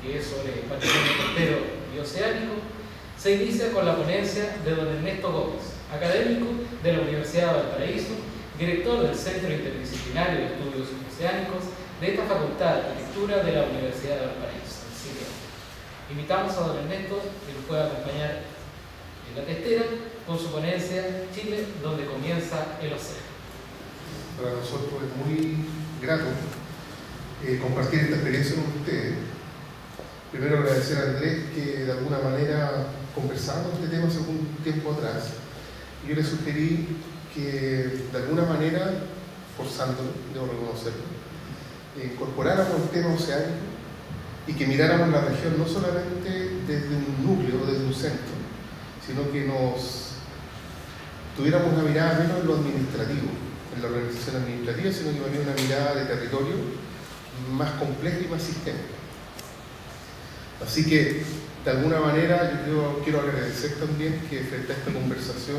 que es sobre patrimonio costero y oceánico, se inicia con la ponencia de don Ernesto Gómez, académico de la Universidad de Valparaíso, director del Centro Interdisciplinario de Estudios Oceánicos de esta Facultad de Arquitectura de la Universidad de Valparaíso, el CIDEO. Invitamos a don Ernesto que nos pueda acompañar en la testera con su ponencia Chile, donde comienza el océano. Para nosotros es muy grato compartir esta experiencia con ustedes. Primero agradecer a Andrés que de alguna manera conversábamos este tema hace algún tiempo atrás. Yo le sugerí que de alguna manera, forzándolo, debo reconocerlo, incorporáramos el tema oceánico y que miráramos la región no solamente desde un núcleo, desde un centro, sino que tuviéramos una mirada menos en lo administrativo, en la organización administrativa, sino que también una mirada de territorio más compleja y más sistémica. Así que, de alguna manera, yo quiero agradecer también que frente a esta conversación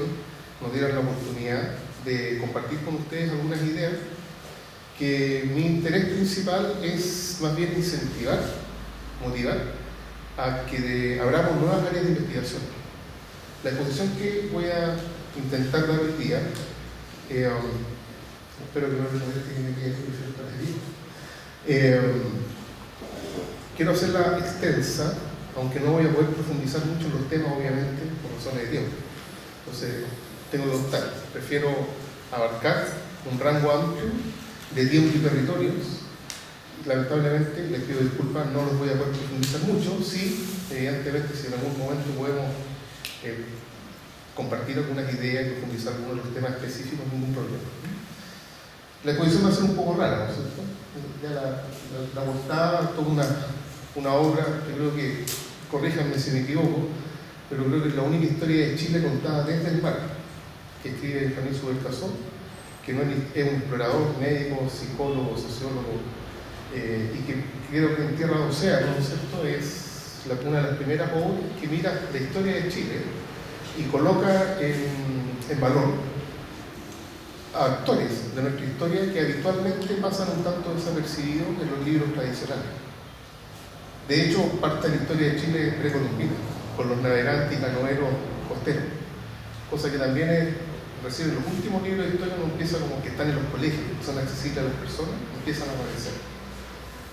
nos dieran la oportunidad de compartir con ustedes algunas ideas, que mi interés principal es más bien incentivar, motivar, a que abramos nuevas áreas de investigación. La exposición que voy a intentar dar hoy día, espero que no me moleste que me quede quiero hacerla extensa, aunque no voy a poder profundizar mucho en los temas, obviamente, por razones de tiempo. Entonces, tengo que optar. Prefiero abarcar un rango amplio de tiempo y territorios. Lamentablemente, les pido disculpas, no los voy a poder profundizar mucho. Sí, evidentemente, si en algún momento podemos compartir algunas ideas y profundizar algunos de los temas específicos, ningún problema. La exposición va a ser un poco rara, ¿no es cierto? Ya la portada, toda una obra, yo creo que, corríjanme si me equivoco, pero creo que es la única historia de Chile contada desde el mar, que escribe Benjamín Subercaseaux, que no es un explorador, médico, psicólogo, sociólogo, y que creo que en Tierra de Océano, ¿no es cierto?, es una de las primeras obras que mira la historia de Chile y coloca en valor a actores de nuestra historia que habitualmente pasan un tanto desapercibidos en los libros tradicionales. De hecho, parte de la historia de Chile es precolombina, con los navegantes y canoeros costeros, cosa que también reciben los últimos libros de historia, no empieza como que están en los colegios, que son accesibles a las personas, empiezan a aparecer.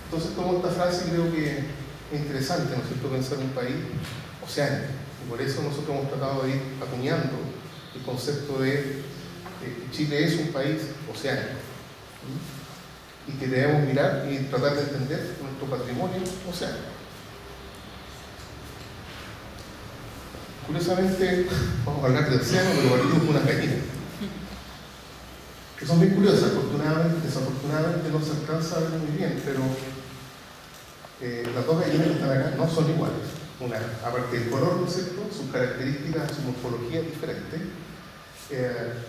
Entonces tomo esta frase y creo que es interesante, ¿no es cierto?, pensar en un país oceánico, y por eso nosotros hemos tratado de ir acuñando el concepto de que Chile es un país oceánico, y que debemos mirar y tratar de entender nuestro patrimonio oceánico. Curiosamente, vamos a hablar de océano, pero partimos con unas gallinas, que son bien curiosas. Afortunadamente, desafortunadamente no se alcanza a ver muy bien, pero las dos gallinas que están acá no son iguales. Una, aparte del color, ¿no es cierto?, sus características, su morfología es diferente.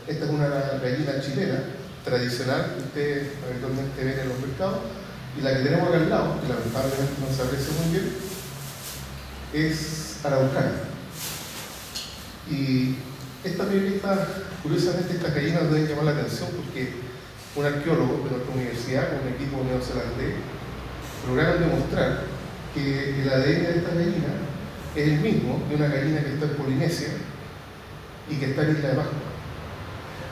Esta es una gallina chilena tradicional que ustedes habitualmente ven en los mercados, y la que tenemos acá al lado, que lamentablemente no se aprecia muy bien, es araucana. Y curiosamente, estas gallinas nos deben llamar la atención porque un arqueólogo de nuestra universidad, con un equipo neozelandés, lograron demostrar que el ADN de esta gallina es el mismo de una gallina que está en Polinesia y que está en Isla de Pascua.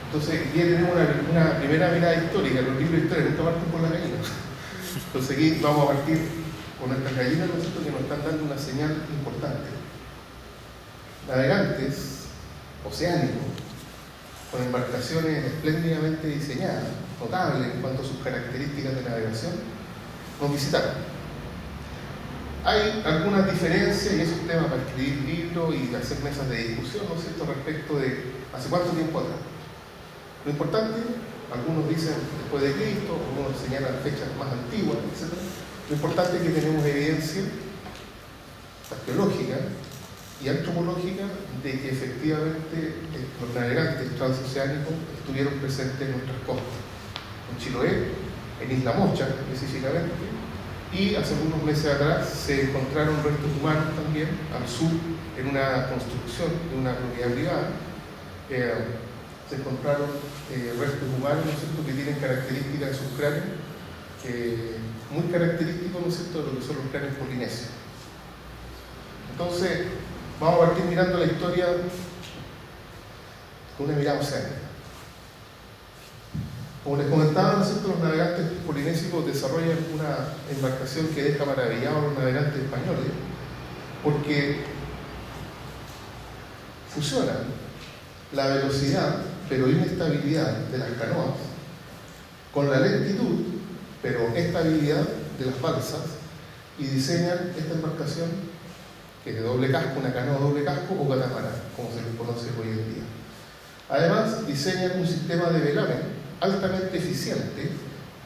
Entonces, aquí tenemos una primera mirada histórica. Los libros de historia nunca parten por las gallinas. Entonces, aquí vamos a partir con nuestras gallinas, ¿no es cierto?, que nos están dando una señal importante. Navegantes oceánicos, con embarcaciones espléndidamente diseñadas, notables en cuanto a sus características de navegación, nos visitaron. Hay algunas diferencias, y eso es un tema para escribir libros y hacer mesas de discusión, ¿no es cierto?, respecto de hace cuánto tiempo atrás. Lo importante, algunos dicen después de Cristo, algunos señalan fechas más antiguas, etc. Lo importante es que tenemos evidencia arqueológica y antropológica de que efectivamente los navegantes transoceánicos estuvieron presentes en nuestras costas, en Chiloé, en Isla Mocha específicamente, y hace unos meses atrás se encontraron restos humanos también al sur, en una construcción de una propiedad privada. Se encontraron restos humanos, ¿no es cierto?, que tienen características de sus cráneos muy característico, ¿no es cierto?, de lo que son los cráneos polinesios. Entonces, vamos a partir mirando la historia con una mirada oceánica. Como les comentaba, ¿no es cierto?, los navegantes polinésicos desarrollan una embarcación que deja maravillados a los navegantes españoles, porque fusionan la velocidad, pero inestabilidad de las canoas, con la lentitud, pero estabilidad de las balsas, y diseñan esta embarcación que es de doble casco, una canoa de doble casco o catamarán, como se les conoce hoy en día. Además, diseñan un sistema de velamen altamente eficiente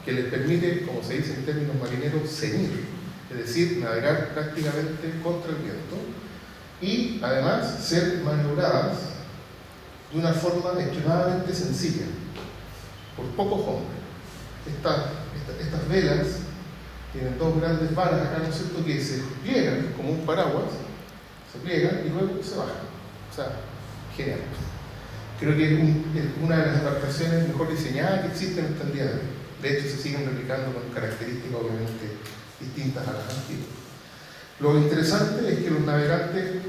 que les permite, como se dice en términos marineros, ceñir, es decir, navegar prácticamente contra el viento, y además ser maniobradas de una forma extremadamente sencilla, por pocos hombres. Estas velas tienen dos grandes varas acá, ¿no es cierto?, que se pliegan como un paraguas, se pliegan y luego se bajan. O sea, genial. Creo que es una de las embarcaciones mejor diseñadas que existen hasta el día de hoy. De hecho, se siguen replicando con características obviamente distintas a las antiguas. Lo interesante es que los navegantes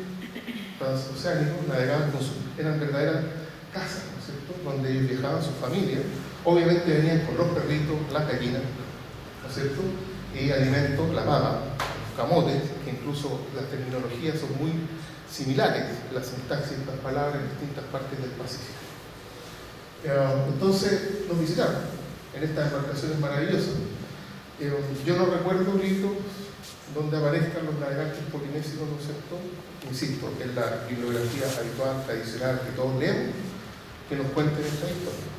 transoceánicos navegaban eran verdaderas casas, ¿no es cierto?, donde ellos viajaban, sus familias. Obviamente venían con los perritos, las gallinas, ¿no es cierto?, y alimentos, la papa, los camotes, que incluso las terminologías son muy similares, la sintaxis de estas palabras en distintas partes del Pacífico. Entonces nos visitaron en estas embarcaciones maravillosas. Yo no recuerdo libros donde aparezcan los navegantes polinésicos, ¿no es cierto?, insisto, en la bibliografía habitual, tradicional, que todos leemos, que nos cuenten esta historia.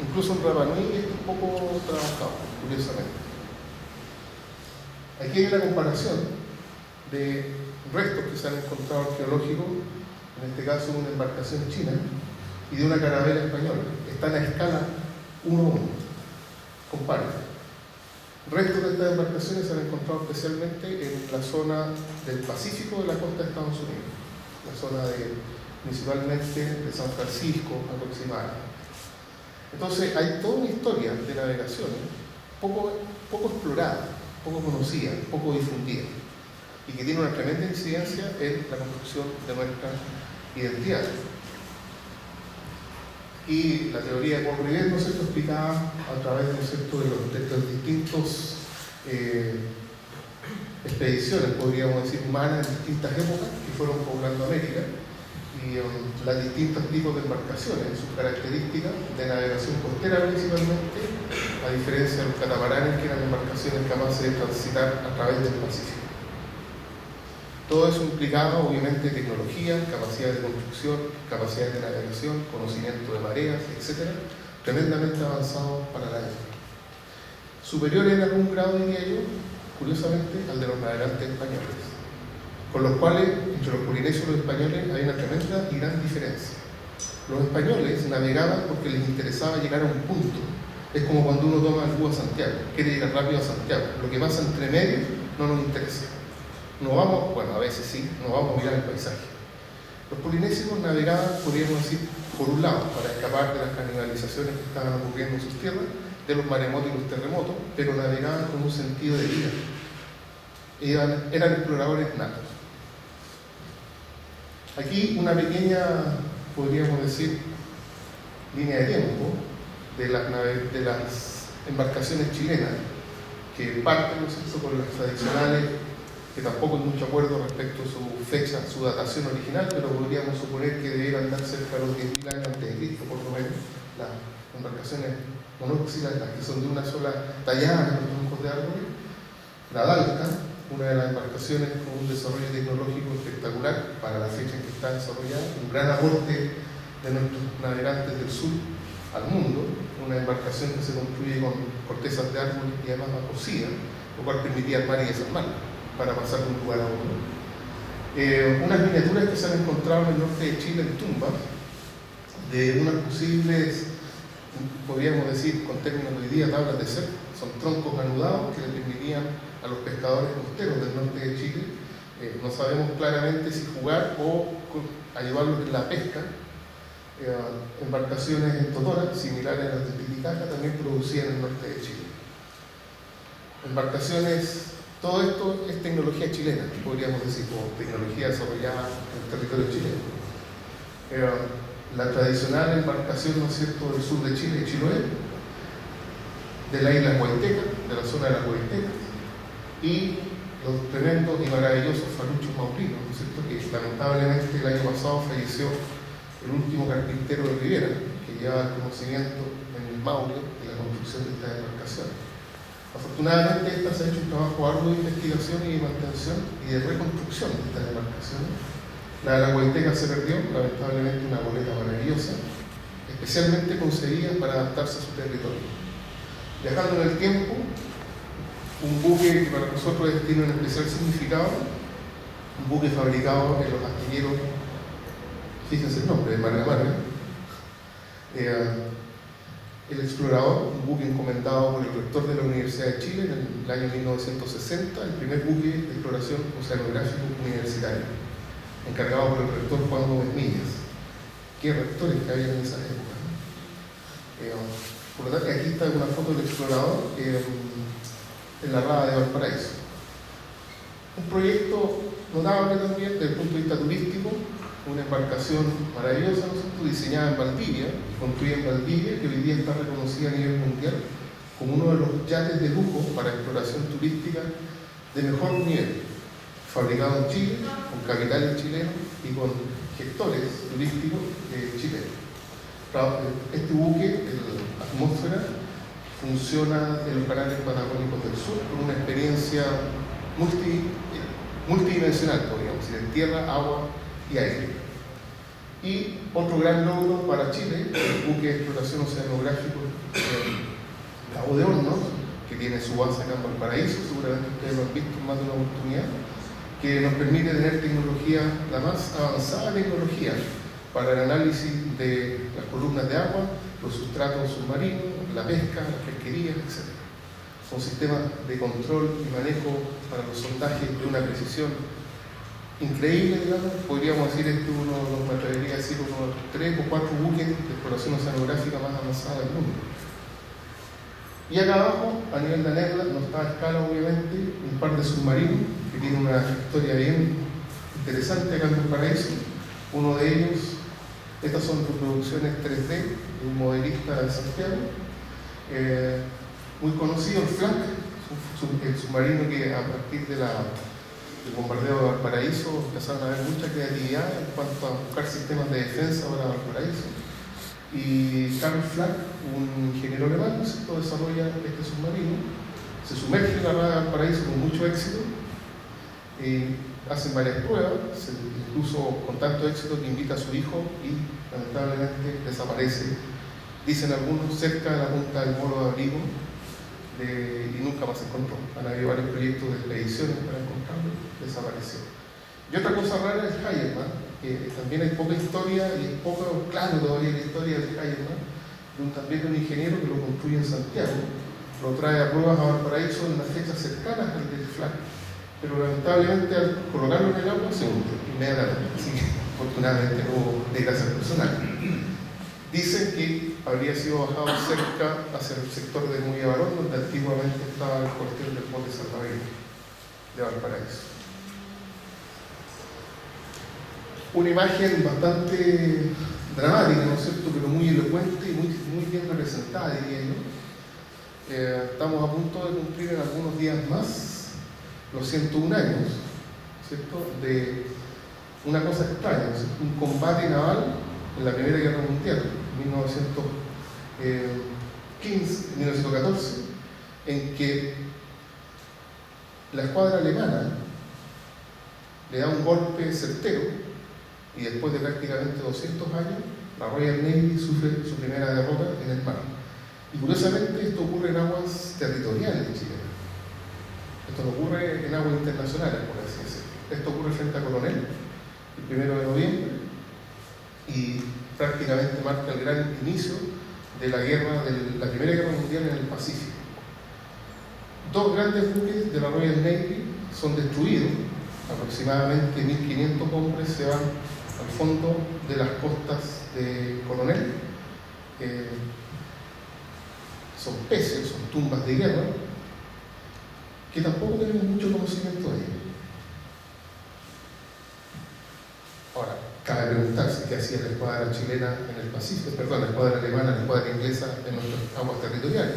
Incluso en Rapa Nui es un poco trabajado, curiosamente. Aquí hay una comparación de restos que se han encontrado arqueológicos, en este caso una embarcación china y de una carabela española. Están a escala 1:1. Comparen. Restos de estas embarcaciones se han encontrado especialmente en la zona del Pacífico de la costa de Estados Unidos, la zona principalmente de San Francisco aproximadamente. Entonces hay toda una historia de navegaciones poco explorada, poco conocida, poco difundida, y que tiene una tremenda incidencia en la construcción de nuestra identidad. Y la teoría de Paul Rivet, ¿no es cierto?, explicaba a través, ¿no es cierto?, de los distintos expediciones, podríamos decir, humanas en distintas épocas que fueron poblando América, y los distintos tipos de embarcaciones, sus características de navegación costera principalmente, a diferencia de los catamaranes, que eran embarcaciones capaces de transitar a través del Pacífico. Todo eso implicaba obviamente tecnología, capacidad de construcción, capacidad de navegación, conocimiento de mareas, etc., tremendamente avanzado para la época. Superior en algún grado, diría yo, curiosamente, al de los navegantes españoles, con los cuales, entre los polinesios y los españoles, hay una tremenda y gran diferencia. Los españoles navegaban porque les interesaba llegar a un punto. Es como cuando uno toma el bus a Santiago, quiere llegar rápido a Santiago. Lo que pasa entre medio no nos interesa. No vamos, bueno, a veces sí, no vamos a mirar el paisaje. Los polinesios navegaban, podríamos decir, por un lado, para escapar de las canibalizaciones que estaban ocurriendo en sus tierras, de los maremotos y los terremotos, pero navegaban con un sentido de vida. Eran exploradores natos. Aquí una pequeña, podríamos decir, línea de tiempo de las embarcaciones chilenas, que parten, ¿no es cierto?, con las tradicionales, que tampoco hay mucho acuerdo respecto a su fecha, su datación original, pero podríamos suponer que debieran dar cerca de los 10.000 años antes de Cristo, por lo menos, las embarcaciones monóxidas, las que son de una sola tallada en los troncos de árboles. La Dalca, una de las embarcaciones con un desarrollo tecnológico espectacular para la fecha en que está desarrollada, un gran aporte de nuestros navegantes del sur al mundo, una embarcación que se construye con cortezas de árboles y además cocida, lo cual permitía armar y desarmar para pasar de un lugar a otro. Unas miniaturas que se han encontrado en el norte de Chile, en tumbas, de unas posibles, podríamos decir con términos de hoy día, tablas de surf. Son troncos anudados que le permitían a los pescadores costeros del norte de Chile, no sabemos claramente si jugar o a llevarlos en la pesca, embarcaciones en Totora, similares a las de Titicaca, también producidas en el norte de Chile. Embarcaciones, todo esto es tecnología chilena, podríamos decir, como tecnología desarrollada en el territorio chileno. La tradicional embarcación, ¿no es cierto?, del sur de Chile, Chiloé, de la isla Huayteca, de la zona de la Huayteca, y los tremendos y maravillosos faluchos maurinos, ¿no es cierto?, que lamentablemente el año pasado falleció el último carpintero de Rivera, que llevaba el conocimiento en el Maule de la construcción de estas embarcaciones. Afortunadamente, esta se ha hecho un trabajo arduo de investigación y de mantención y de reconstrucción de estas embarcaciones. La de la Huayteca se perdió, lamentablemente una goleta maravillosa, especialmente concebida para adaptarse a su territorio. Viajando en el tiempo, un buque que para nosotros tiene un especial significado, un buque fabricado en los astilleros, fíjense el nombre, de Marga. El Explorador, un buque encomendado por el rector de la Universidad de Chile en el año 1960, el primer buque de exploración oceanográfico universitario, encargado por el rector Juan Gómez Millas. ¿Qué rectores que había en esa época? Por lo tanto, aquí está una foto del Explorador en la rada de Valparaíso. Un proyecto notable también desde el punto de vista turístico, una embarcación maravillosa, ¿no es cierto?, diseñada en Valdivia y construida en Valdivia, que hoy día está reconocida a nivel mundial como uno de los yates de lujo para exploración turística de mejor nivel, fabricado en Chile, con capitales chilenos y con gestores turísticos chilenos. Este buque, el Atmósfera, funciona en los canales patagónicos del sur con una experiencia multidimensional, podríamos decir, en tierra, agua y aire. Y otro gran logro para Chile, el buque de exploración oceanográfico Cabo de Hornos, que tiene su base acá en Valparaíso, seguramente ustedes lo han visto en más de una oportunidad, que nos permite tener tecnología, la más avanzada tecnología para el análisis de las columnas de agua, los sustratos submarinos, la pesca, las pesquerías, etc. Son sistemas de control y manejo para los sondajes de una precisión increíble, digamos. Podríamos decir, me atrevería a decir, uno de los 3 o 4 buques de exploración oceanográfica más avanzada del mundo. Y acá abajo, a nivel de anécdota, no está a escala obviamente, un par de submarinos que tienen una historia bien interesante acá en Valparaíso. Uno de ellos, estas son reproducciones 3D de un modelista de Santiago, muy conocido, el FLAC, el submarino que a partir del bombardeo de Valparaíso empezaron a haber mucha creatividad en cuanto a buscar sistemas de defensa para Valparaíso. Y Karl Flak, un ingeniero alemán, desarrolla este submarino, se sumerge en la rada de Valparaíso con mucho éxito, hacen varias pruebas, incluso con tanto éxito que invita a su hijo y lamentablemente desaparece, dicen algunos, cerca de la punta del Molo de Abrigo, y nunca más se encontró. Han habido varios proyectos de expediciones para encontrarlo, desapareció. Y otra cosa rara es Hayerman, que también hay poca historia y es poco claro todavía la historia de Hayerman, también de un ingeniero que lo construye en Santiago, lo trae a pruebas a Valparaíso en unas fechas cercanas al del FLAC, pero lamentablemente al colocarlo en el agua se hunde inmediatamente, así que afortunadamente no hubo desgracia personal. Dicen que habría sido bajado cerca hacia el sector de Muelle Barón, donde antiguamente estaba el cuartel del Monte Salvadoreño de Valparaíso. Una imagen bastante dramática, ¿no es cierto?, pero muy elocuente y muy bien representada, diría yo. Estamos a punto de cumplir en algunos días más los 101 años, ¿cierto?, de una cosa extraña, ¿cierto?, un combate naval en la Primera Guerra Mundial, 1914, en que la escuadra alemana le da un golpe certero y después de prácticamente 200 años, la Royal Navy sufre su primera derrota en el mar. Y curiosamente esto ocurre en aguas territoriales chilenas. Esto no ocurre en aguas internacionales, por así decirlo. Esto ocurre frente a Coronel, el 1 de noviembre, y prácticamente marca el gran inicio de la Primera Guerra Mundial en el Pacífico. 2 grandes buques de la Royal Navy son destruidos, aproximadamente 1.500 hombres se van al fondo de las costas de Coronel. Son peces, son tumbas de guerra, que tampoco tenemos mucho conocimiento de ellos. Ahora, cabe preguntarse qué hacía la escuadra chilena en el Pacífico, perdón, la escuadra alemana, la escuadra inglesa en nuestras aguas territoriales.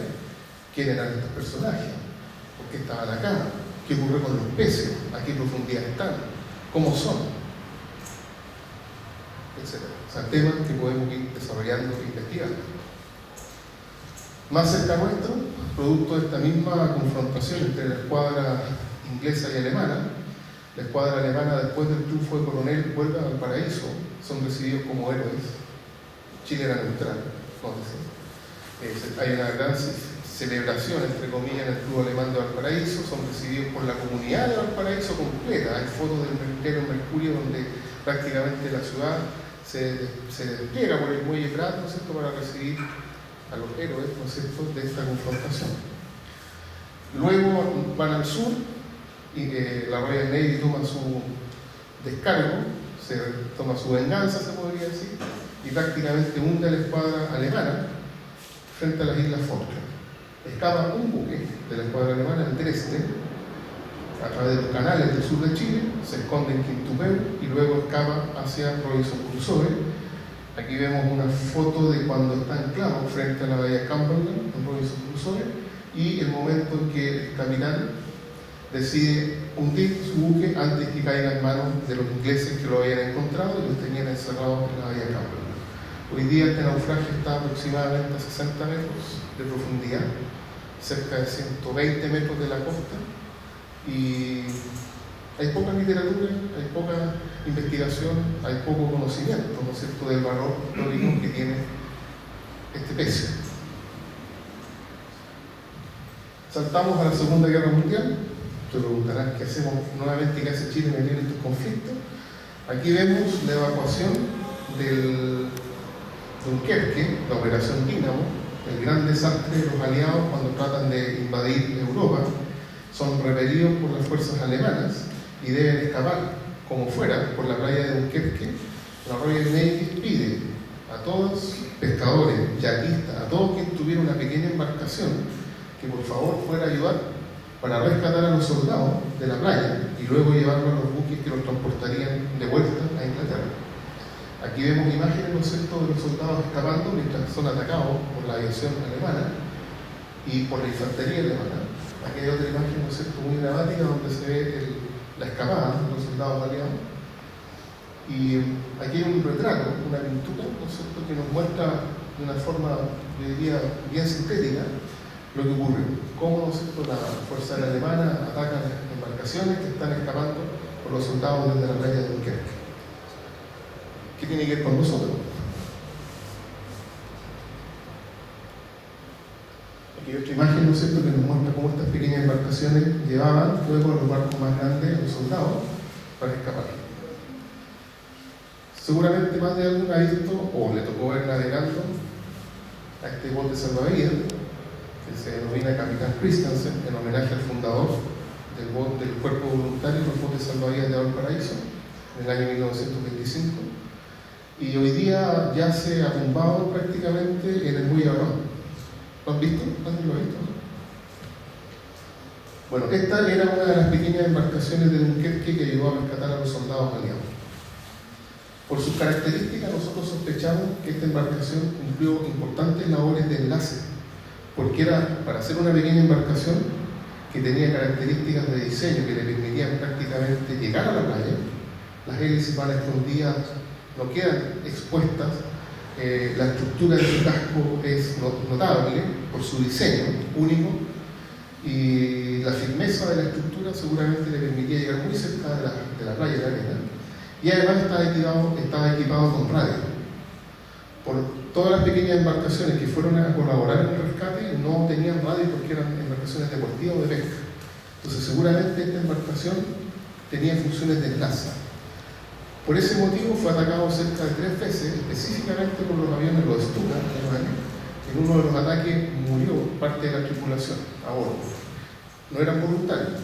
¿Quién eran estos personajes? ¿Por qué estaban acá? ¿Qué ocurrió con los peces? ¿A qué profundidad están? ¿Cómo son? Etcétera. O sea, temas que podemos ir desarrollando e investigando. Más cerca nuestro, producto de esta misma confrontación entre la escuadra inglesa y alemana, la escuadra alemana, después del triunfo de Coronel, vuelve a Valparaíso, son recibidos como héroes. Chile era neutral, hay una gran celebración, entre comillas, en el Club Alemán de Valparaíso, son recibidos por la comunidad de Valparaíso completa. Hay fotos del Mercurio Mercurio donde prácticamente la ciudad se despliega por el muelle Prat, ¿no es cierto?, para recibir a los héroes, ¿no es cierto?, de esta confrontación. Luego van al sur y la Royal Navy toma su descargo, se toma su venganza, se podría decir, y prácticamente hunde a la escuadra alemana frente a las Islas Falkland. Escapa un buque de la escuadra alemana en Dresde, a través de los canales del sur de Chile, se esconde en Quintupeu y luego escapa hacia Robinson Crusoe. Aquí vemos una foto de cuando está anclado frente a la bahía Cumberland en Robinson Crusoe y el momento en que el capitán decide hundir su buque antes que caiga en manos de los ingleses que lo habían encontrado y los tenían encerrados en la bahía Cumberland. Hoy día este naufragio está aproximadamente a 60 metros de profundidad, cerca de 120 metros de la costa, y hay poca literatura, hay poca investigación, hay poco conocimiento, ¿no es cierto?, del valor histórico que tiene este pez. Saltamos a la Segunda Guerra Mundial. Te preguntarás qué hacemos nuevamente, qué hace Chile en estos conflictos. Aquí vemos la evacuación del Dunkerque, la Operación Dínamo, el gran desastre de los aliados cuando tratan de invadir Europa. Son repelidos por las fuerzas alemanas y deben escapar como fuera por la playa de Dunkerque. La Royal Navy pide a todos, pescadores, yaquistas, a todos quienes tuvieran una pequeña embarcación, que por favor fuera a ayudar para rescatar a los soldados de la playa y luego llevarlos a los buques que los transportarían de vuelta a Inglaterra. Aquí vemos imágenes, ¿no es cierto?, de los soldados escapando mientras son atacados por la aviación alemana y por la infantería alemana. Aquí hay otra imagen, ¿no es cierto?, muy dramática donde se ve la escapada de los soldados aliados. Y aquí hay un retrato, una pintura, ¿no es cierto?, que nos muestra de una forma, yo diría, bien sintética lo que ocurre. Cómo, ¿no es cierto?, la fuerza alemana ataca las embarcaciones que están escapando por los soldados desde la playa de Dunkerque. ¿Qué tiene que ver con nosotros? Aquí hay otra imagen, ¿no es cierto?, que nos muestra cómo estas pequeñas embarcaciones llevaban luego a los barcos más grandes a los soldados para escapar. Seguramente más de alguien ha visto o le tocó ver navegando a este bote salvavidas que se denomina Capitán Christensen, en homenaje al fundador del Cuerpo Voluntario de los Botes Salvavidas de Valparaíso en el año 1925. Y hoy día ya se ha tumbado prácticamente en el muelle Barón. ¿Lo han visto? ¿Alguien lo ha visto? Bueno, esta era una de las pequeñas embarcaciones de Dunkerque que ayudó a rescatar a los soldados aliados. Por sus características, nosotros sospechamos que esta embarcación cumplió importantes labores de enlace, porque era para hacer una pequeña embarcación que tenía características de diseño que le permitían prácticamente llegar a la playa. Las hélices van escondidas, no quedan expuestas. La estructura de su casco es notable por su diseño único y la firmeza de la estructura seguramente le permitía llegar muy cerca de la playa de la arena, y además estaba equipado con radio. Por todas las pequeñas embarcaciones que fueron a colaborar en el rescate no tenían radio porque eran embarcaciones deportivas o de pesca. Entonces seguramente esta embarcación tenía funciones de enlace. Por ese motivo fue atacado cerca de 3 veces, específicamente por los aviones, los Stuka alemanes. En uno de los ataques murió parte de la tripulación a bordo. No eran voluntarios,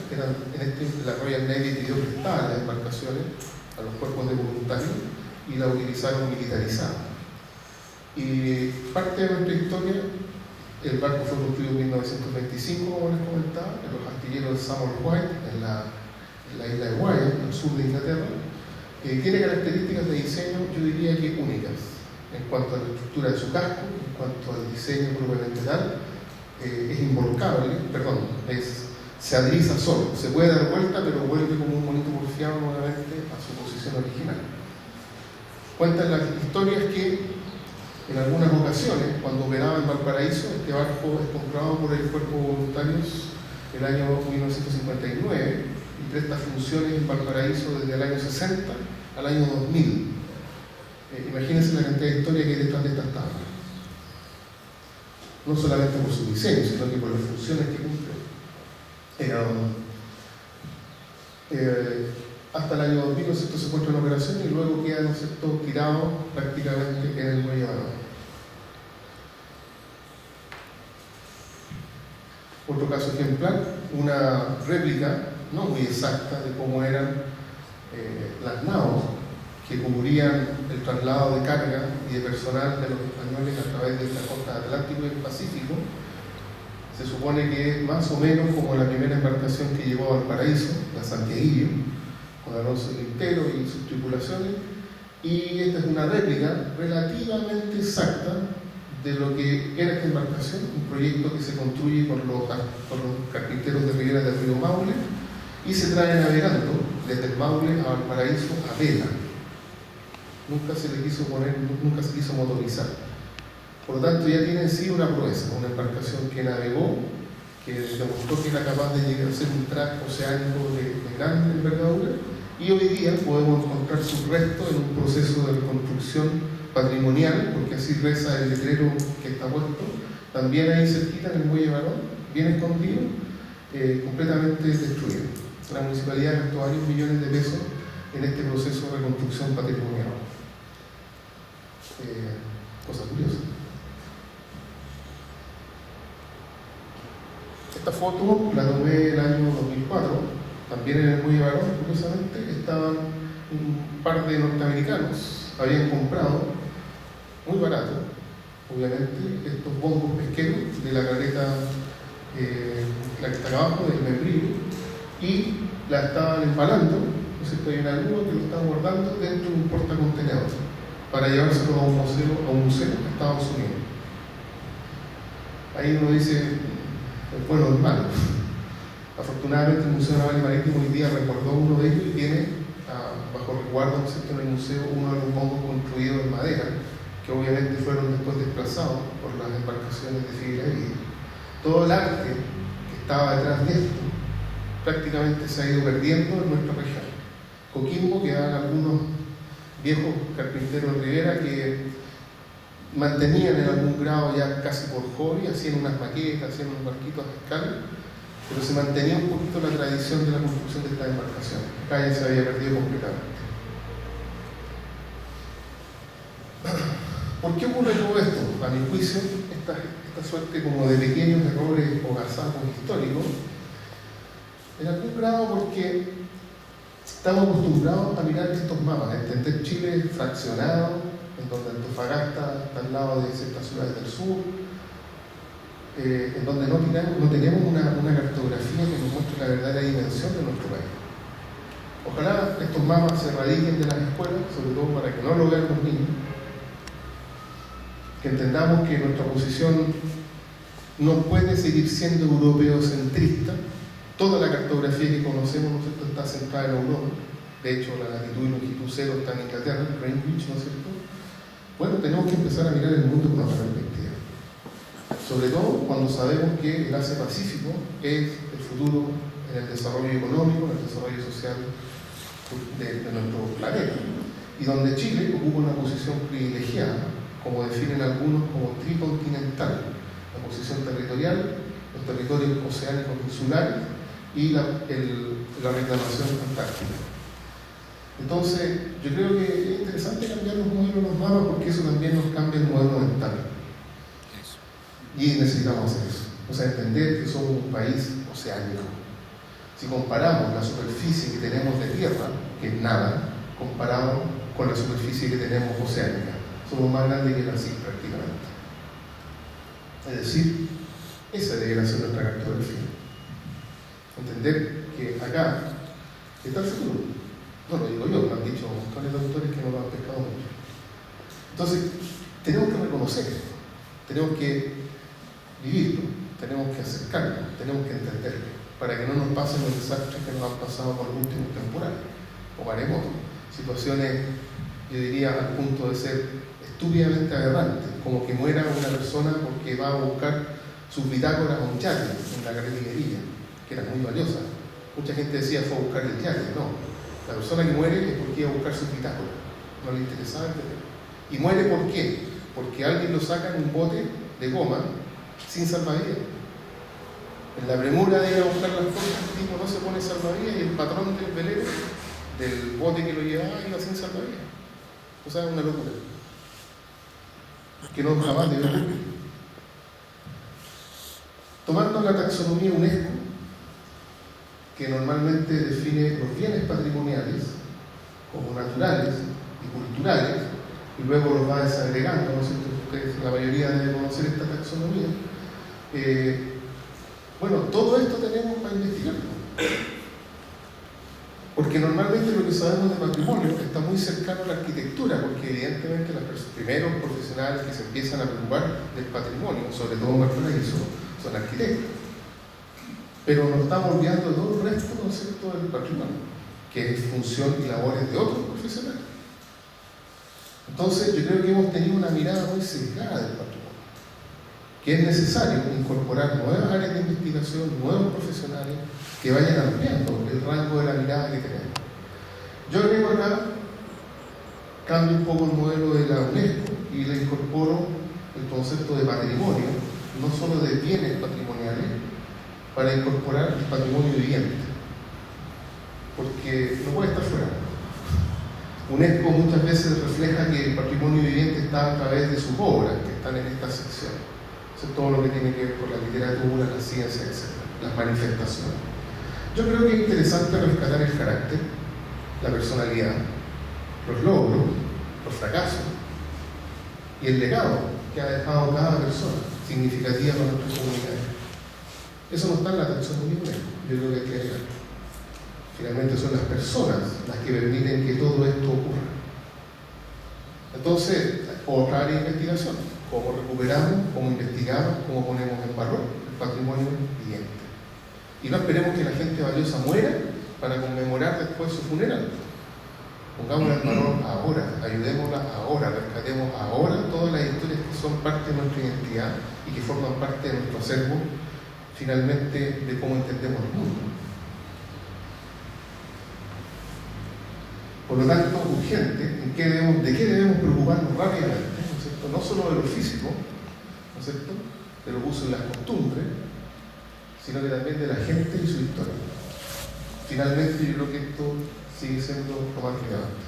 la Royal Navy pidió prestar las embarcaciones a los cuerpos de voluntarios y la utilizaron militarizada. Y parte de nuestra historia, el barco fue construido en 1925, como les comentaba, en los astilleros de Samuel White, en la isla de Guaya, en el sur de Inglaterra. Tiene características de diseño, yo diría que únicas, en cuanto a la estructura de su casco, en cuanto al diseño propiamente tal. Es involcable, se adriza solo, se puede dar vuelta, pero vuelve como un monito porfiado nuevamente a su posición original. Cuentan las historias que en algunas ocasiones, cuando operaba en Valparaíso, este barco es comprado por el Cuerpo de Voluntarios el año 1959 y presta funciones en Valparaíso desde el año 60 al año 2000. Imagínense la cantidad de historia que hay detrás de estas tablas. No solamente por su diseño, sino que por las funciones que cumple. Hasta el año 2000 se encuentra en operación y luego queda tirado prácticamente en el muelle Barón. Otro caso ejemplar, una réplica no muy exacta de cómo eran las naos que cubrían el traslado de carga y de personal de los españoles a través de la costa Atlántico y el Pacífico. Se supone que es más o menos como la primera embarcación que llegó a Valparaíso, la Santiaguillo, con Alonso Quintero y sus tripulaciones, y esta es una réplica relativamente exacta de lo que era esta embarcación, un proyecto que se construye por los carpinteros de ribera del río Maule y se trae navegando desde el Maule a Valparaíso a vela. Nunca se quiso motorizar. Por lo tanto, ya tiene en sí una proeza, una embarcación que navegó, que demostró que era capaz de llegar a ser un track oceánico de gran envergadura, y hoy día podemos encontrar sus restos en un proceso de reconstrucción patrimonial, porque así reza el letrero que está puesto, también ahí cerquita en el muelle Barón, bien escondido, completamente destruido. La municipalidad gastó varios millones de pesos en este proceso de reconstrucción patrimonial. Cosa curiosa. Esta foto la tomé el año 2004, también en el muelle Barón, curiosamente, estaban un par de norteamericanos, habían comprado, muy barato, obviamente, estos bombos pesqueros de la caleta, la que está acá abajo, del membrillo, y la estaban empalando, ¿no es cierto? Hay una grúa que lo están guardando dentro de un portacontenedor para llevárselo a un museo de Estados Unidos. Ahí uno dice, es bueno o malo. Afortunadamente el Museo Naval y Marítimo hoy día recordó uno de ellos y tiene bajo resguardo, ¿no es cierto?, en el museo uno de los bombos construidos en madera, que obviamente fueron después desplazados por las embarcaciones de fibra de vidrio. Todo el arte que estaba detrás de esto prácticamente se ha ido perdiendo en nuestra región. Coquimbo, que eran algunos viejos carpinteros de ribera que mantenían en algún grado ya casi por hobby, hacían unas maquetas, hacían unos barquitos a escala, pero se mantenía un poquito la tradición de la construcción de esta embarcación. Acá ya se había perdido completamente. ¿Por qué ocurre todo esto? A mi juicio, esta suerte como de pequeños errores o gazapos históricos, en algún grado porque estamos acostumbrados a mirar estos mapas, a entender Chile fraccionado, en donde Antofagasta está al lado de ciertas ciudades del sur, en donde no tenemos una cartografía que nos muestre la verdadera dimensión de nuestro país. Ojalá estos mapas se radiquen de las escuelas, sobre todo para que no lo vean los niños, que entendamos que nuestra posición no puede seguir siendo europeocentrista. Toda la cartografía que conocemos, ¿no es cierto?, está centrada en Europa. De hecho, la latitud y longitud cero está en Inglaterra, en Greenwich, ¿no es cierto? Bueno, tenemos que empezar a mirar el mundo con otra perspectiva. Sobre todo cuando sabemos que el Asia-Pacífico es el futuro en el desarrollo económico, en el desarrollo social de nuestro planeta. Y donde Chile ocupa una posición privilegiada, como definen algunos, como tricontinental. La posición territorial, los territorios oceánicos insulares y la reclamación antártica. Entonces, yo creo que es interesante cambiar los modelos, los mapas, porque eso también nos cambia el modelo mental. Y necesitamos hacer eso. O sea, entender que somos un país oceánico. Si comparamos la superficie que tenemos de tierra, que es nada, comparado con la superficie que tenemos oceánica. Somos más grandes que Brasil prácticamente. Es decir, esa debería ser nuestra cartografía. Entender que acá está el futuro. No lo digo yo, me han dicho montones de autores que no lo han pescado mucho. Entonces, tenemos que reconocer esto, tenemos que vivirlo, tenemos que acercarlo, tenemos que entenderlo, para que no nos pasen los desastres que nos han pasado por los últimos temporales o maremotos, situaciones, yo diría, al punto de ser estúpidamente aberrantes, como que muera una persona porque va a buscar sus bitácoras a un yate en la carretilla, que era muy valiosa. Mucha gente decía fue a buscar el yate, no. La persona que muere es porque iba a buscar sus bitácoras, no le interesaba el tema. ¿Y muere por qué? Porque alguien lo saca en un bote de goma sin salvavidas. En la premura de ir a buscar las cosas, el tipo no se pone salvavidas y el patrón del velero, del bote que lo llevaba, iba sin salvavidas. O sea, es una locura. Que no jamás debe ocurrir. Tomando la taxonomía UNESCO, que normalmente define los bienes patrimoniales como naturales y culturales, y luego los va desagregando, ¿no es cierto? Ustedes, la mayoría debe conocer esta taxonomía. Bueno, todo esto tenemos para investigarlo. Porque normalmente lo que sabemos de patrimonio está muy cercano a la arquitectura, porque evidentemente los primeros profesionales que se empiezan a preocupar del patrimonio, sobre todo en Valparaíso, son arquitectos. Pero nos estamos olvidando de todo el resto, ¿no es cierto?, del patrimonio, que es función y labores de otros profesionales. Entonces, yo creo que hemos tenido una mirada muy sesgada del patrimonio, que es necesario incorporar nuevas áreas de investigación, nuevos profesionales que vayan ampliando el rango de la mirada que tenemos. Yo agrego acá, cambio un poco el modelo de la UNESCO y le incorporo el concepto de patrimonio, no solo de bienes patrimoniales, para incorporar el patrimonio viviente, porque no puede estar fuera. UNESCO muchas veces refleja que el patrimonio viviente está a través de sus obras, que están en esta sección. Eso es todo lo que tiene que ver con la literatura, la ciencia, etc., las manifestaciones. Yo creo que es interesante rescatar el carácter, la personalidad, los logros, los fracasos y el legado que ha dejado cada persona significativa para nuestra comunidad. Eso no está en la taxonomía UNESCO, yo creo que hay que agregarlo. Finalmente son las personas las que permiten que todo esto ocurra. Entonces, otra área de investigación, cómo recuperamos, cómo investigamos, cómo ponemos en valor el patrimonio viviente. Y no esperemos que la gente valiosa muera para conmemorar después su funeral. Pongámosla en valor ahora, ayudémosla ahora, rescatemos ahora todas las historias que son parte de nuestra identidad y que forman parte de nuestro acervo, finalmente, de cómo entendemos el mundo. Por lo tanto, urgente, ¿de qué debemos preocuparnos rápidamente? ¿No es cierto? No solo de lo físico, ¿no es cierto?, de los usos y las costumbres, sino que también de la gente y su historia. Finalmente, yo creo que esto sigue siendo lo más relevante.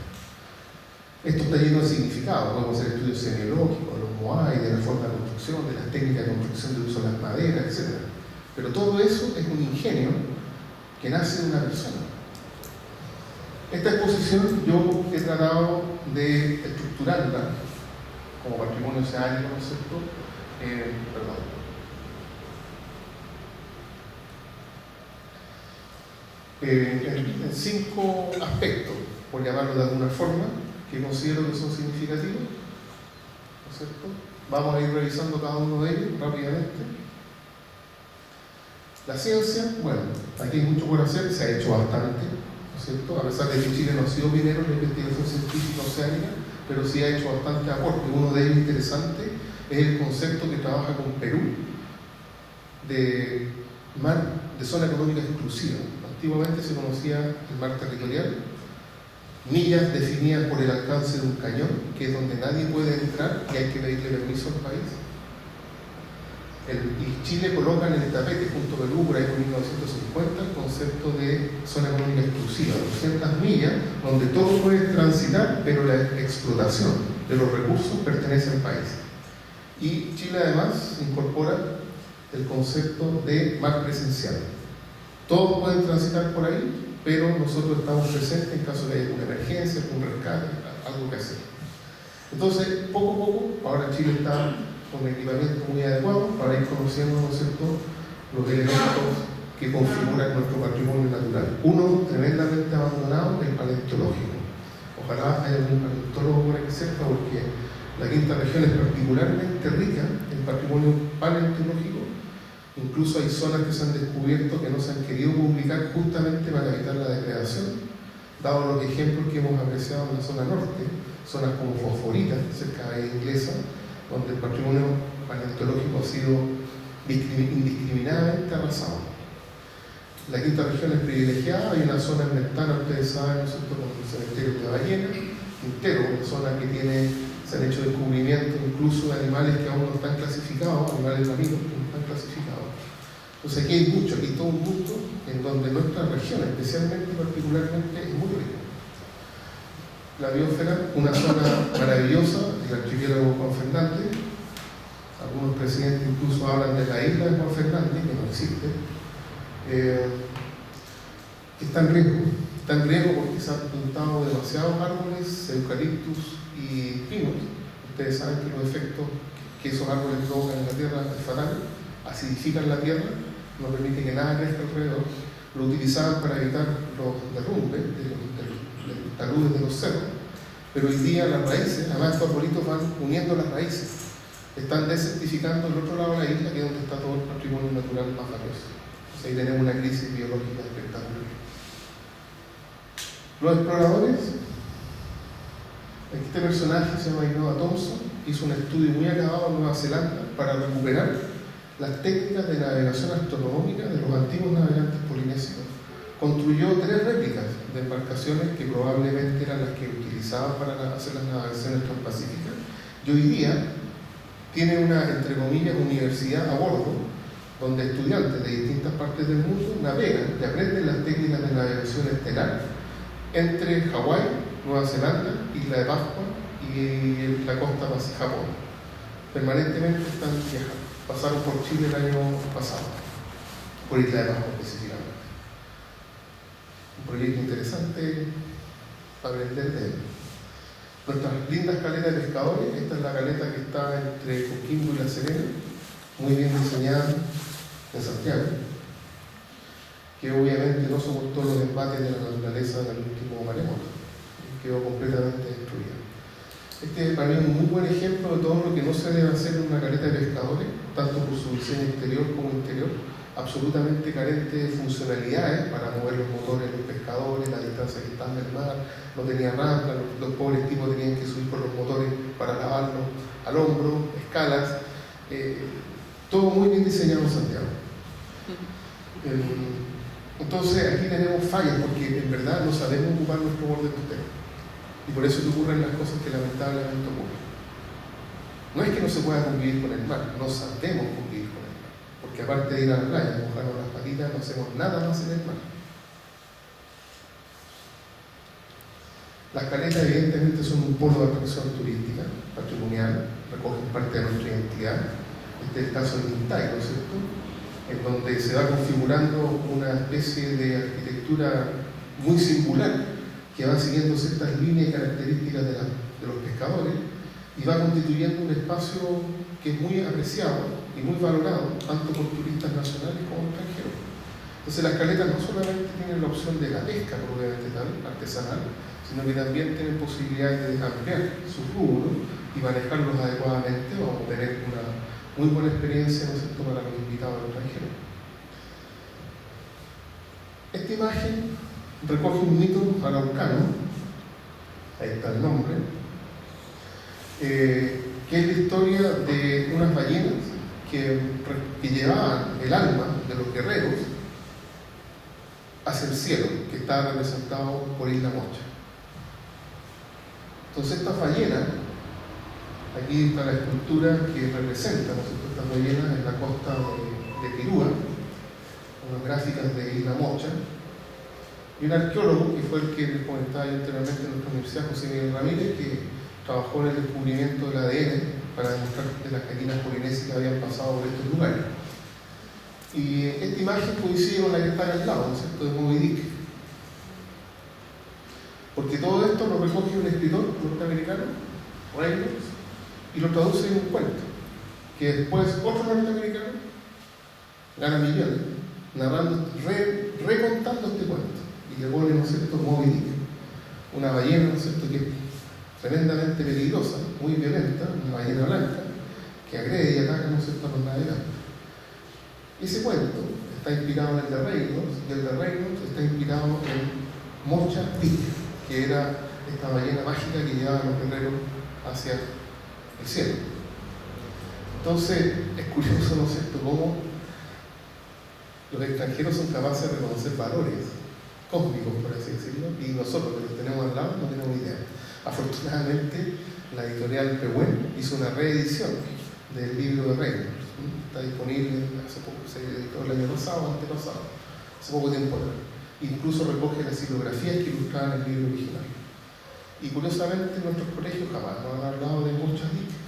Esto está lleno de significado, podemos hacer estudios semiológicos, de los moai, de la forma de construcción, de las técnicas de construcción de uso de las maderas, etc. Pero todo eso es un ingenio que nace de una persona. Esta exposición yo he tratado de estructurarla como patrimonio oceánico, ¿no es cierto? En 5 aspectos, por llamarlo de alguna forma, que considero que son significativos, ¿no es cierto? Vamos a ir revisando cada uno de ellos rápidamente. La ciencia, bueno, aquí hay mucho por hacer, se ha hecho bastante, ¿no es cierto? A pesar de que Chile no ha sido pionero en la investigación científica oceánica, pero sí ha hecho bastante aporte. Uno de ellos interesante es el concepto que trabaja con Perú de mar, de zona económica exclusiva. Antiguamente se conocía el mar territorial, millas definidas por el alcance de un cañón, que es donde nadie puede entrar y hay que pedirle permiso al país. Y Chile coloca en el tapete junto a Perú, por ahí por 1950, el concepto de zona económica exclusiva, 200 millas, donde todo puede transitar, pero la explotación de los recursos pertenece al país. Y Chile además incorpora el concepto de mar presencial. Todos pueden transitar por ahí, pero nosotros estamos presentes en caso de alguna emergencia, algún rescate, algo que hacer. Entonces, poco a poco, ahora Chile está con equipamiento muy adecuado para ir conociendo, ¿no es cierto?, los elementos que configuran nuestro patrimonio natural. Uno tremendamente abandonado, el paleontológico. Ojalá haya un paleontólogo por ahí cerca, porque la quinta región es particularmente rica en patrimonio paleontológico. Incluso hay zonas que se han descubierto que no se han querido publicar justamente para evitar la depredación, dado los ejemplos que hemos apreciado en la zona norte, zonas como Fosforita, cerca de Inglesa, donde el patrimonio paleontológico ha sido indiscriminadamente arrasado. La quinta región es privilegiada, hay una zona en Ventana, ustedes saben, ¿no es cierto?, como el cementerio de Ballena, Quintero, una zona que se han hecho descubrimientos incluso de animales que aún no están clasificados, animales marinos que no están clasificados. Entonces aquí hay mucho, aquí todo un mundo en donde nuestra región, especialmente y particularmente, es muy rica. La biosfera, una zona maravillosa, el archipiélago Juan Fernández. Algunos presidentes incluso hablan de la isla de Juan Fernández, que no existe. Está en riesgo porque se han plantado demasiados árboles, eucaliptus y pinos. Ustedes saben que los efectos que esos árboles provocan en la tierra es fatal, acidifican la tierra, no permiten que nada crezca alrededor. Lo utilizaban para evitar los derrumbes de los taludes de los cerros, pero hoy día las raíces, además estos arbolitos van uniendo las raíces, están desertificando el otro lado de la isla, que es donde está todo el patrimonio natural más valioso. Ahí tenemos una crisis biológica espectacular. Los exploradores, este personaje se llama Inoa Thompson, hizo un estudio muy acabado en Nueva Zelanda para recuperar las técnicas de navegación astronómica de los antiguos navegantes polinesios. Construyó 3 réplicas de embarcaciones que probablemente eran las que utilizaban para hacer las navegaciones transpacíficas, y hoy día tiene una, entre comillas, universidad a bordo, donde estudiantes de distintas partes del mundo navegan y aprenden las técnicas de navegación estelar entre Hawái, Nueva Zelanda, Isla de Pascua y la costa de Japón. Permanentemente están viajando. Pasaron por Chile el año pasado, por Isla de Pascua específicamente. Un proyecto interesante para aprender de él. Nuestras lindas caletas de pescadores, esta es la caleta que está entre Coquimbo y La Serena, muy bien diseñada en Santiago, que obviamente no soportó los embates de la naturaleza del último maremoto, quedó completamente destruida. Este para mí es un muy buen ejemplo de todo lo que no se debe hacer en una caleta de pescadores, tanto por su diseño exterior como interior, absolutamente carente de funcionalidades para mover los motores de los pescadores, la distancia que están del mar, no tenía rampa, los pobres tipos tenían que subir por los motores para lavarlos al hombro, escalas, todo muy bien diseñado en Santiago. Entonces aquí tenemos fallas porque en verdad no sabemos ocupar nuestro borde costero y por eso ocurren las cosas que lamentablemente ocurren. No es que no se pueda convivir con el mar, no sabemos convivir con el mar, porque aparte de ir a la playa, mojarnos las patitas, no hacemos nada más en el mar. Las caletas evidentemente son un polo de atracción turística, patrimonial, recogen parte de nuestra identidad. Este es el caso de Quintay, ¿no es cierto?, en donde se va configurando una especie de arquitectura muy singular que va siguiendo ciertas líneas y características de los pescadores y va constituyendo un espacio que es muy apreciado y muy valorado tanto por turistas nacionales como extranjeros. Entonces las caletas no solamente tienen la opción de la pesca probablemente tal, artesanal, sino que también tienen posibilidades de ampliar sus rubros y manejarlos adecuadamente. Vamos a tener una muy buena experiencia, ¿no es cierto?, para los invitados extranjeros. Esta imagen recoge un mito araucano, ahí está el nombre, que es la historia de unas ballenas que llevaban el alma de los guerreros hacia el cielo, que está representado por Isla Mocha. Entonces estas ballenas, aquí está la escultura que representa, ¿no es cierto?, estas ballenas en la costa de Pirúa, unas gráficas de Isla Mocha, y un arqueólogo que fue el que les comentaba yo anteriormente en nuestra universidad, José Miguel Ramírez, que trabajó en el descubrimiento del ADN para demostrar que las gallinas polinesias habían pasado por estos lugares. Y esta imagen coincide con la que está acá al lado, ¿no es cierto?, de Moby Dick. Porque todo esto lo recoge un escritor norteamericano, Reynolds, y lo traduce en un cuento, que después otro norteamericano gana millones, narrando, recontando este cuento, y le pone, ¿no es cierto?, Moby Dick, una ballena, ¿no es cierto?, que es tremendamente peligrosa, muy violenta, una ballena blanca, que agrede y ataca, ¿no es cierto?, a los navegantes. Ese cuento está inspirado en el de Reynolds, y el de Reynolds está inspirado en Mocha Dick, que era esta ballena mágica que llevaba a los guerreros hacia el cielo. Entonces, es curioso, ¿no es cierto?, cómo los extranjeros son capaces de reconocer valores cósmicos, por así decirlo, y nosotros, que los tenemos al lado, no tenemos idea. Afortunadamente, la editorial Pehuen hizo una reedición del libro de Reynolds. Está disponible, hace poco, se editó el año pasado, antepasado, hace poco tiempo atrás. Incluso recoge las silografías que ilustraban el libro original. Y curiosamente, en nuestros colegios jamás nos han hablado de muchas dichas.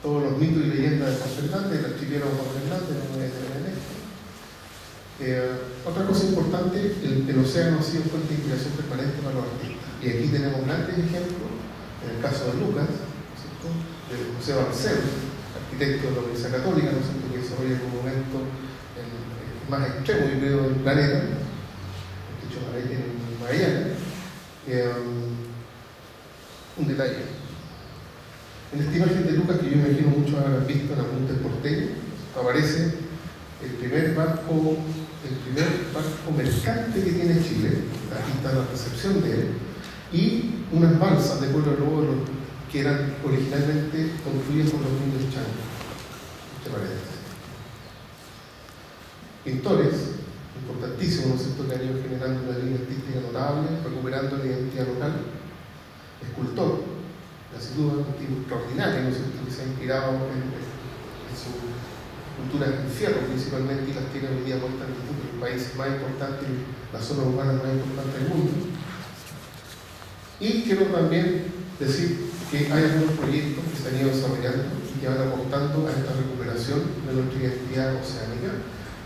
Todos los mitos y leyendas de Juan Fernández, el archipiélago Juan Fernández, no voy a tener en esto. Otra cosa importante, el océano ha sido fuente de inspiración permanente para los artistas. Y aquí tenemos grandes ejemplos, en el caso de Lucas, ¿no? De José Barcelos, arquitecto de la Universidad Católica, ¿no? Que desarrolla el monumento más extremo, yo creo, del planeta, de hecho en Magallanes. Un detalle. En esta imagen de Lucas, que yo imagino muchos habrán visto en algún del porteño, aparece el primer barco mercante que tiene Chile. Aquí está la recepción de él, y unas balsas de Pueblo Lobo que eran originalmente construidas por los indios changos. ¿Qué parece? Pintores importantísimos, ¿no es cierto?, que han ido generando una línea artística notable, recuperando la identidad local. Escultor, sin duda, un tipo extraordinario, ¿no es cierto?, que se ha inspirado en su cultura en fierro principalmente, y las tiene hoy día puestas en distintos países más importantes, las zonas urbanas más importantes del mundo. Y quiero también decir que hay algunos proyectos que se han ido desarrollando y que van aportando a esta recuperación de nuestra identidad oceánica,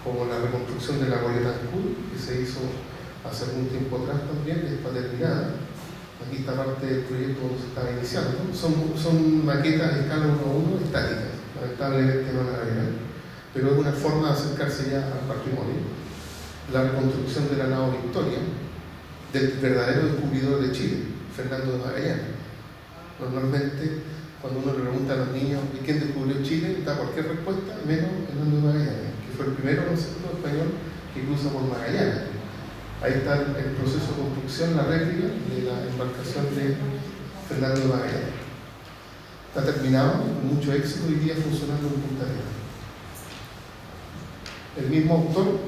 como la reconstrucción de la goleta Ancud, que se hizo hace algún tiempo atrás también, que está terminada. Aquí está parte del proyecto donde se estaba iniciando. Son maquetas de escala 1:1 estáticas, lamentablemente no la verán, pero es una forma de acercarse ya al patrimonio. La reconstrucción de la nao Victoria, del verdadero descubridor de Chile, Fernando de Magallanes. Normalmente, cuando uno le pregunta a los niños quién descubrió Chile, da cualquier respuesta, menos Fernando de Magallanes, que fue el primero concepto español que cruza por Magallanes. Ahí está el proceso de construcción, la réplica de la embarcación de Fernando de Magallanes. Está terminado, con mucho éxito, hoy día funcionando en Punta Arenas. El mismo autor,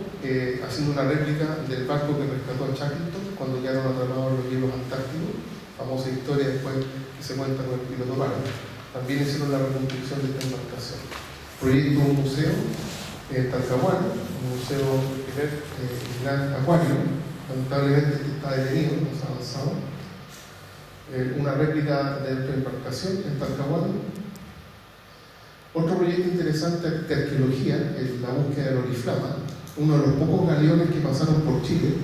haciendo una réplica del barco que rescató a Shackleton cuando quedaron atrapados los hielos antárticos, famosa historia después que se cuenta con el piloto Vargas. También hicieron la reconstrucción de esta embarcación. Proyecto un museo en Talcahuano, un museo gran acuario, lamentablemente está detenido, no se ha avanzado. Una réplica de esta embarcación en Talcahuano. Otro proyecto interesante de arqueología es la búsqueda del Oriflama, uno de los pocos galeones que pasaron por Chile.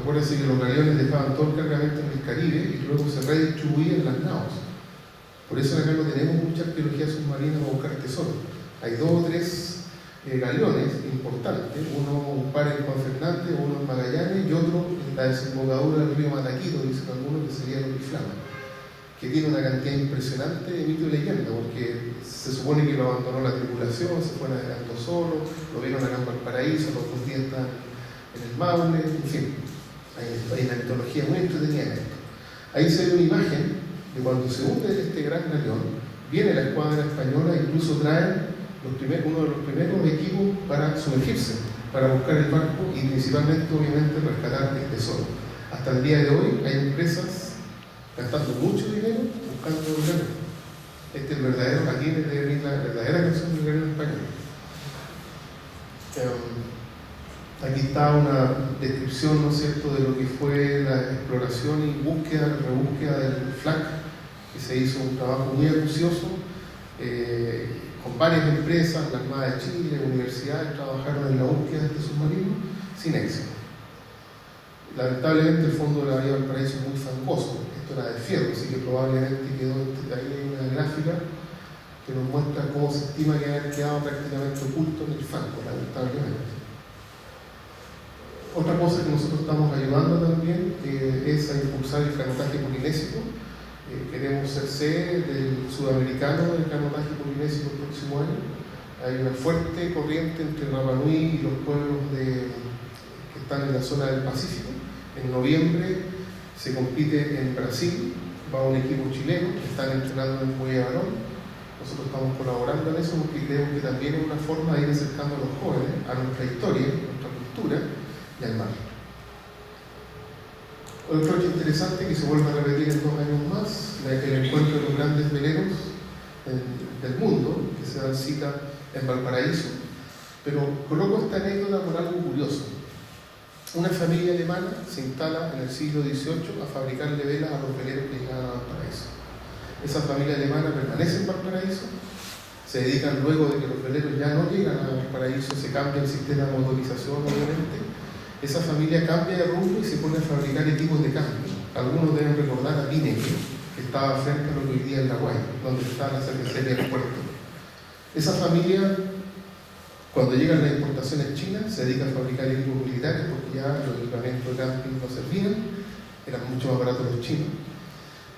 Acuérdense que los galeones dejaban todo el cargamento en el Caribe y luego se redistribuían las naos. Por eso acá no tenemos mucha arqueología submarina para buscar tesoros. Hay 2 o 3 galeones importantes, un par en Juan Fernández, uno en Magallanes y otro en la desembocadura del río Mataquito, dicen algunos, que sería el Oriflama, que tiene una cantidad impresionante de mito y leyenda, porque se supone que lo abandonó la tripulación, se fue navegando solo, lo vieron acá en Valparaíso, los 2 días están en el Maule, en fin, hay una mitología muy entretenida en esto. Ahí se ve una imagen de cuando se hunde este gran galeón, viene la escuadra española e incluso traen uno de los primeros equipos para sumergirse, para buscar el barco y principalmente, obviamente, rescatar el tesoro. Hasta el día de hoy hay empresas gastando mucho dinero buscando el galeón. Este es el verdadero, aquí debe venir la verdadera canción del galeón español. Aquí está una descripción, ¿no es cierto?, de lo que fue la exploración y rebúsqueda del FLAC, que se hizo un trabajo muy acucioso, con varias empresas, la Armada de Chile, universidades, trabajaron en la búsqueda de este submarino sin éxito. Lamentablemente el fondo de la bahía de Valparaíso es muy fangoso, esto era de fierro, así que probablemente quedó, ahí hay una gráfica que nos muestra cómo se estima que ha quedado prácticamente oculto en el fango, lamentablemente. Otra cosa que nosotros estamos ayudando también es a impulsar el canotaje polinésico. Queremos ser sede del sudamericano del canotaje polinésico el próximo año. Hay una fuerte corriente entre Rapa Nui y los pueblos que están en la zona del Pacífico. En noviembre se compite en Brasil, va un equipo chileno que están entrenando en el muelle Barón. Nosotros estamos colaborando en eso porque creemos que también es una forma de ir acercando a los jóvenes a nuestra historia, a nuestra cultura y al mar. Otro hecho interesante que se vuelve a repetir en 2 años más, el encuentro de los grandes veleros del mundo, que se dan cita en Valparaíso. Pero coloco esta anécdota por algo curioso. Una familia alemana se instala en el siglo XVIII a fabricarle velas a los veleros que llegaban a Valparaíso. Esa familia alemana permanece en Valparaíso, se dedican luego de que los veleros ya no llegan a Valparaíso, se cambia el sistema de motorización, obviamente. Esa familia cambia de rumbo y se pone a fabricar equipos de cambio. Algunos deben recordar a Pineke, que estaba frente a lo que hoy día es La Guay, donde está la cervecería del puerto. Esa familia, cuando llegan las importaciones chinas, se dedica a fabricar equipos militares porque ya los equipamientos de camping no servían, eran mucho más baratos los chinos.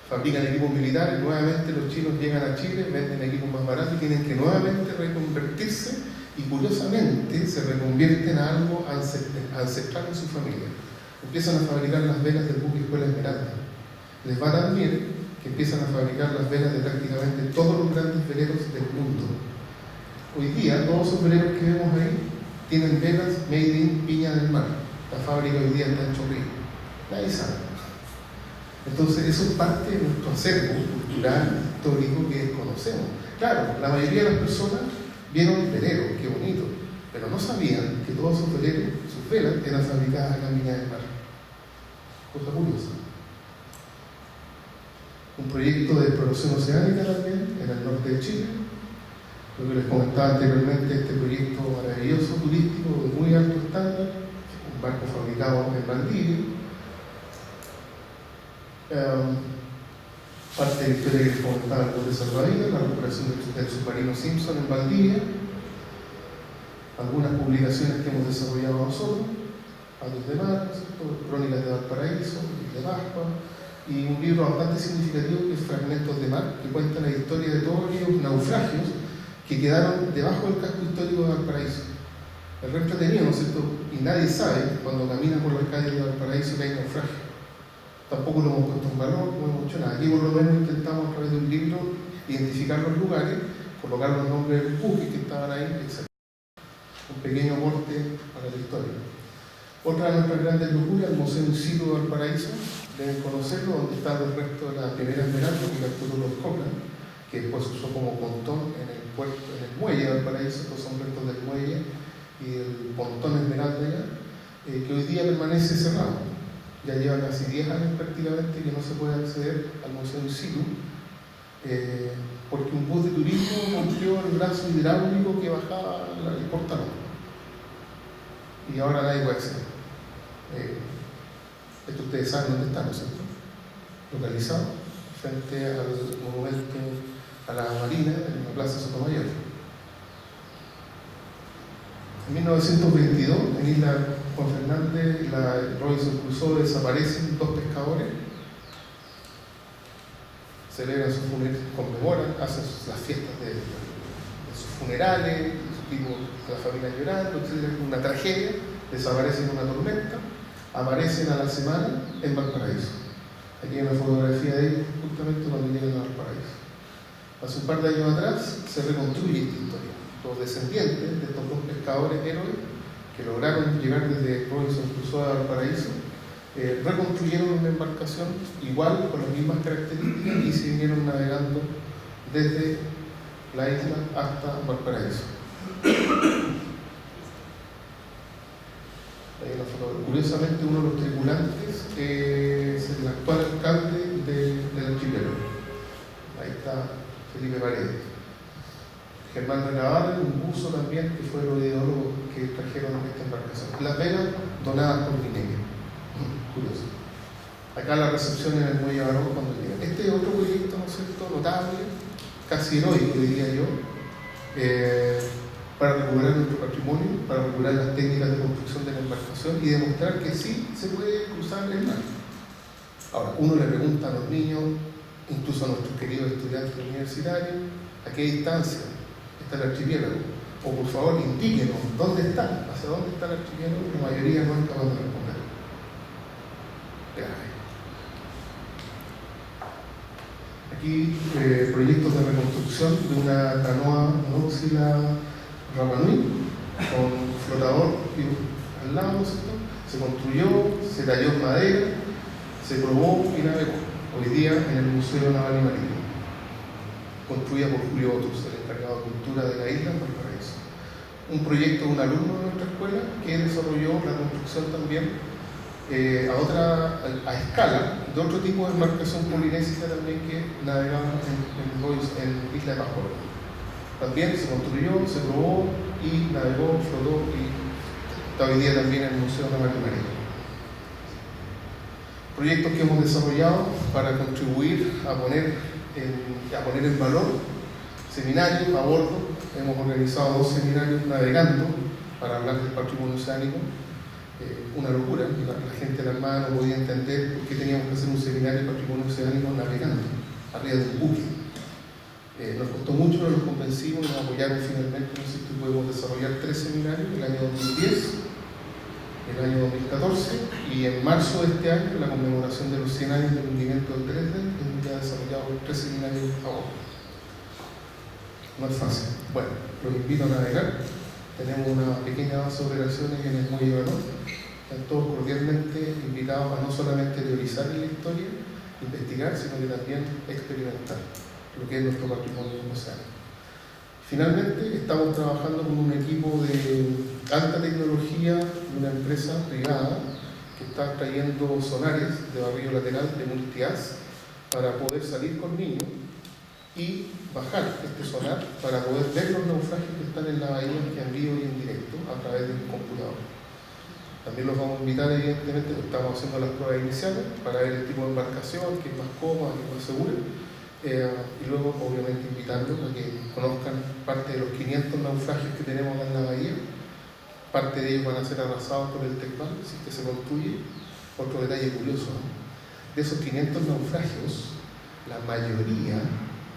Fabrican equipos militares, nuevamente los chinos llegan a Chile, venden equipos más baratos y tienen que nuevamente reconvertirse y curiosamente se reconvierten a algo ancestral en su familia. Empiezan a fabricar las velas del buque Escuela Esmeralda. Les va tan bien que empiezan a fabricar las velas de prácticamente todos los grandes veleros del mundo. Hoy día, todos esos veleros que vemos ahí tienen velas made in Viña del Mar. La fábrica hoy día está en Chorrillos. Nadie sabe. Entonces, eso es parte de nuestro acervo cultural, histórico que desconocemos. Claro, la mayoría de las personas vieron veleros, qué bonito, pero no sabían que todos esos veleros, sus velas, eran fabricadas acá en Viña del Mar. Cosa curiosa. Un proyecto de exploración oceánica también en el norte de Chile. Lo que les comentaba anteriormente, este proyecto maravilloso, turístico, de muy alto estándar, un barco fabricado en Valdivia. Parte de la historia que les comentaba el de Salvavidas, la recuperación del submarino Simpson en Valdivia, algunas publicaciones que hemos desarrollado nosotros, Palos de Mar, Crónicas de Valparaíso, de Pascua, y un libro bastante significativo que es Fragmentos de Mar, que cuenta la historia de todos aquellos naufragios que quedaron debajo del casco histórico de Valparaíso. El re entretenido, ¿no es cierto? Y nadie sabe, cuando camina por las calles de Valparaíso, que hay naufragios. Tampoco lo hemos puesto en valor, no hemos hecho nada. Aquí por lo menos intentamos a través de un libro identificar los lugares, colocar los nombres de los buques que estaban ahí, etc. Un pequeño aporte para la historia. Otra de nuestras grandes locuras, el Museo in situ de Valparaíso, deben conocerlo, donde está el resto de la primera Esmeralda que capturó los Copland, que después se usó como pontón en el puerto, en el muelle de Valparaíso. Estos son restos del muelle y el pontón Esmeralda ya, que hoy día permanece cerrado. Ya lleva casi 10 años prácticamente que no se puede acceder al museo in situ, porque un bus de turismo rompió el brazo hidráulico que bajaba el portalón. Y ahora nadie puede acceder. Esto ustedes saben dónde está, ¿no es cierto? Localizado frente al monumento a la Marina en la Plaza Sotomayor. En 1922, en Isla Juan Fernández, la Robinson Crusoe, desaparecen 2 pescadores, celebran sus funerales, conmemoran, hacen las fiestas de sus funerales, la familia llorando, etc. Una tragedia, desaparecen en una tormenta, aparecen a la semana en Valparaíso. Aquí hay una fotografía de ellos justamente cuando llegan a Valparaíso. Hace un par de años atrás se reconstruye esta historia. Los descendientes de estos 2 pescadores héroes que lograron llegar desde Robinson Crusoe a Valparaíso, reconstruyeron una embarcación igual, con las mismas características, y se vinieron navegando desde la isla hasta Valparaíso. Curiosamente, uno de los tripulantes es el actual alcalde del archipiélago. Ahí está Felipe Paredes. Germán Renavarre, un buzo también, que fue los ideólogos que trajeron esta embarcación. Las velas donadas por Pineke. Curioso. Acá la recepción en el Muelle Barroco cuando llega. Este es otro proyecto, ¿no es cierto?, notable, casi heroico, diría yo, para recuperar nuestro patrimonio, para recuperar las técnicas de construcción de la embarcación y demostrar que sí se puede cruzar el mar. Ahora, uno le pregunta a los niños, incluso a nuestros queridos estudiantes universitarios, ¿a qué distancia está el archipiélago? O por favor, indíquenos dónde está, hacia dónde está el archipiélago. La mayoría no es capaz de responder. Aquí proyectos de reconstrucción de una canoa nóxila Rapa Nui con flotador al lado, ¿no es cierto? Se construyó, se talló en madera, se probó y navegó. Hoy día en el Museo Naval y Marítimo, construida por Julio Otus, el encargado de cultura de la isla en Valparaíso. Un proyecto de un alumno de nuestra escuela que desarrolló la construcción también a escala de otro tipo de embarcación polinésica también que navegamos en Isla de Pascua. También se construyó, se probó y navegó, flotó y está hoy día también en el Museo Naval y Marítimo. Proyectos que hemos desarrollado para contribuir a poner en valor seminarios a bordo. Hemos organizado 2 seminarios navegando para hablar del patrimonio oceánico. Una locura, la gente de la Armada no podía entender por qué teníamos que hacer un seminario de patrimonio oceánico navegando arriba de un buque. Nos costó mucho, pero nos convencimos y nos apoyaron finalmente, no sé si pudimos desarrollar 3 seminarios el año 2010, el año 2014 y en marzo de este año, en la conmemoración de los 100 años del hundimiento del Dresden, hemos ya desarrollado 3 seminarios a bordo. No es fácil. Bueno, los invito a navegar. Tenemos una pequeña base de operaciones en el Muelle Barroco. Están todos cordialmente invitados a no solamente teorizar en la historia, investigar, sino que también experimentar lo que es nuestro patrimonio oceánico. Finalmente, estamos trabajando con un equipo de alta tecnología de una empresa privada que está trayendo sonares de barrido lateral de multi-as para poder salir con niños y bajar este sonar para poder ver los naufragios que están en la bahía en vivo y en directo a través del computador. También los vamos a invitar, evidentemente, estamos haciendo las pruebas iniciales para ver el tipo de embarcación, que es más cómoda, que es más segura, y luego, obviamente, invitarlos a que conozcan parte de los 500 naufragios que tenemos acá en la bahía. Parte de ellos van a ser arrasados por el TECVAL, si es que se construye. Otro detalle curioso, ¿no? De esos 500 naufragios, la mayoría,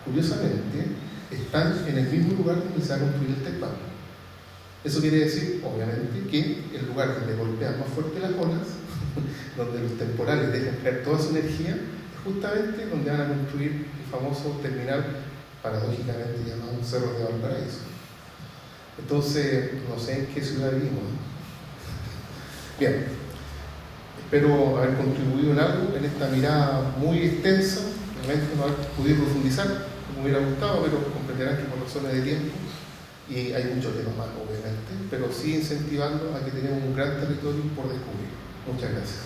curiosamente, están en el mismo lugar donde se va a construir el TECVAL. Eso quiere decir, obviamente, que el lugar donde golpean más fuerte las olas, donde los temporales dejan caer toda su energía, es justamente donde van a construir el famoso terminal, paradójicamente llamado Cerro de Valparaíso. Entonces, no sé en qué ciudad vivimos. Bien, espero haber contribuido en algo en esta mirada muy extensa. Realmente no haber podido profundizar como me hubiera gustado, pero comprenderán que por razones de tiempo, y hay muchos temas más, obviamente, pero sí incentivando a que tenemos un gran territorio por descubrir. Muchas gracias.